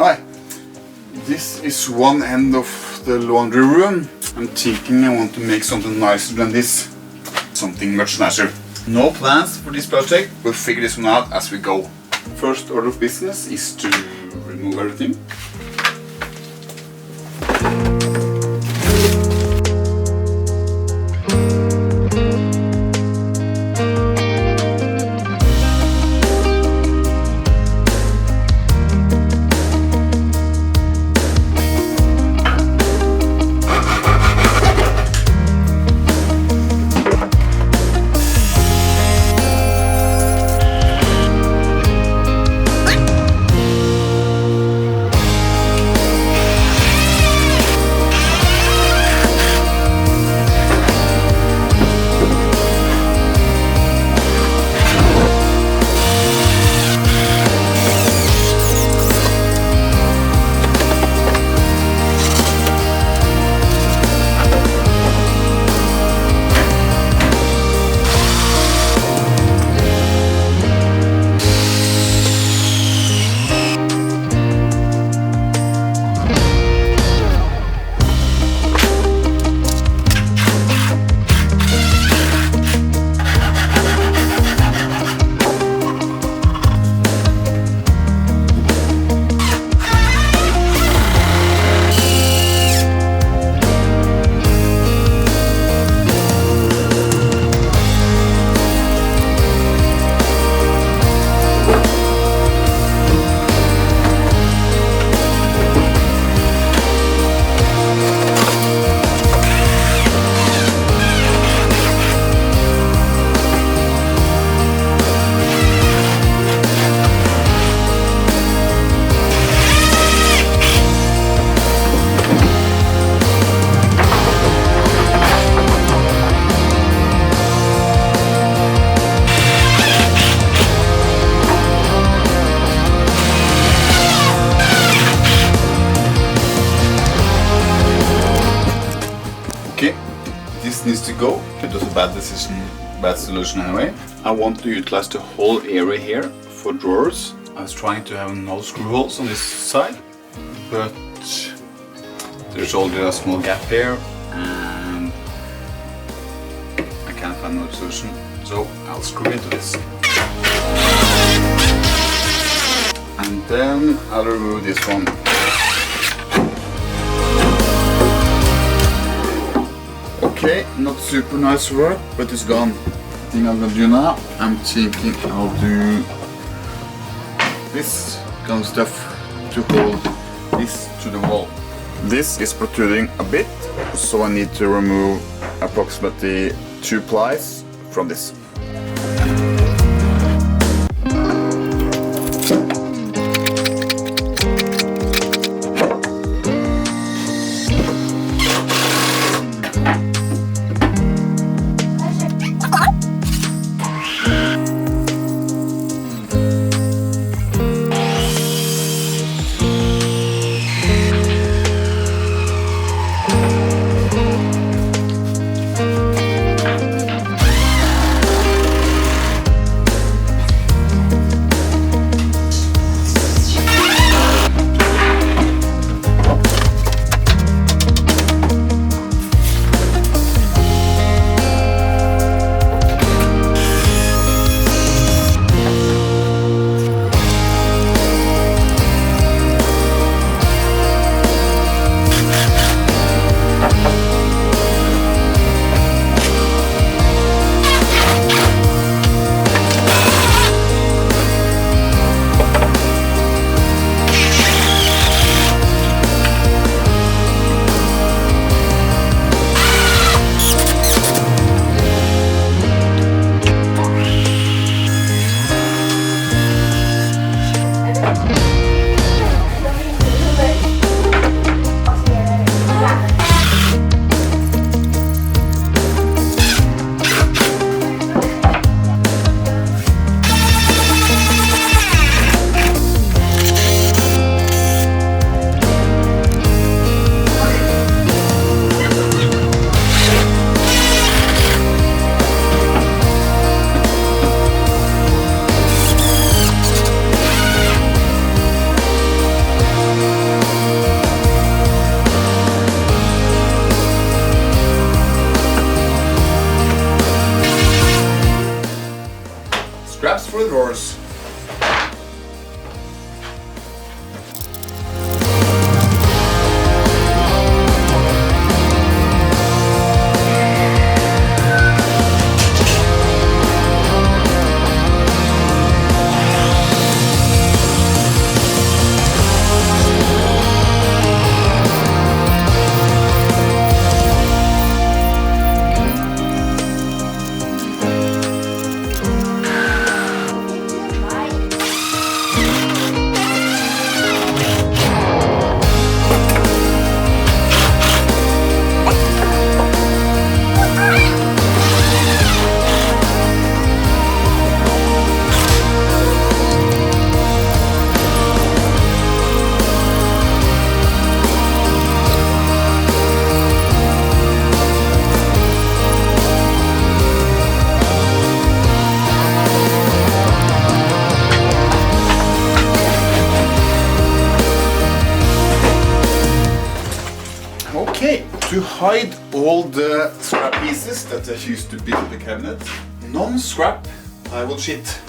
Hi, this is one end of the laundry room. I'm thinking I want to make something nicer than this. Something much nicer. No plans for this project, we'll figure this one out as we go. First order of business is to remove everything. Okay, this needs to go. It was a bad decision, bad solution anyway. I want to utilize the whole area here for drawers. I was trying to have no screw holes on this side, but there's already a small gap here and I can't find no solution, so I'll screw into this. And then I'll remove this one. Okay, not super nice work, but it's gone. The thing I'm gonna do now, I'm thinking I'll do this kind of stuff to hold this to the wall. This is protruding a bit, so I need to remove approximately 2 plies from this. To hide all the scrap pieces that I used to build the cabinet, non-scrap, I will cheat.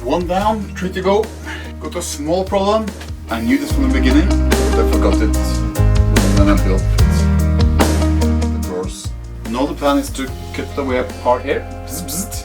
One down, 3 to go. Got a small problem. I knew this from the beginning, but I forgot it when I built the drawers. Now the plan is to cut away a part here. Bzz, bzz.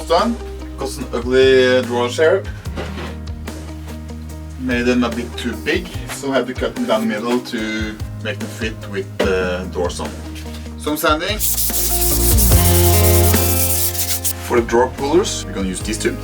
Done. Got some ugly drawers here. Made them a bit too big, so I had to cut them down the middle to make them fit with the doors on. Some sanding. For the drawer pullers, we're gonna use these two.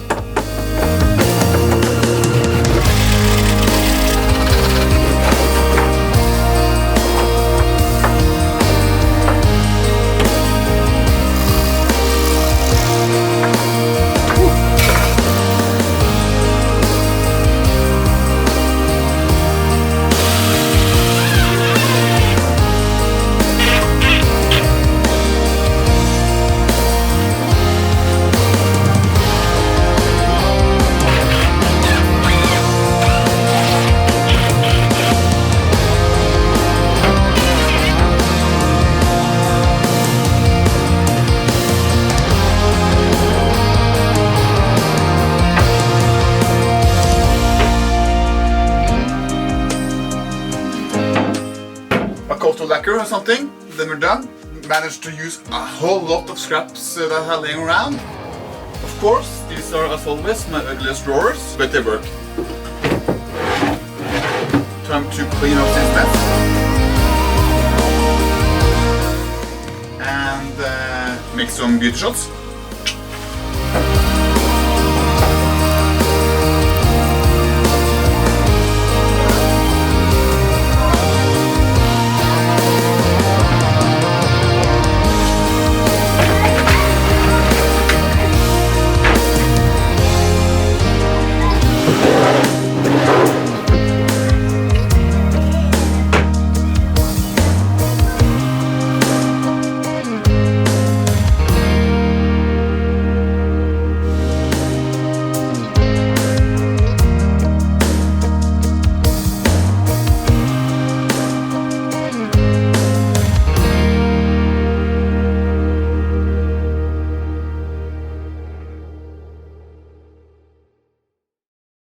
To lacquer or something, then we're done. Managed to use a whole lot of scraps that I had laying around. Of course, these are as always my ugliest drawers, but they work. Time to clean up this mess. And make some beauty shots.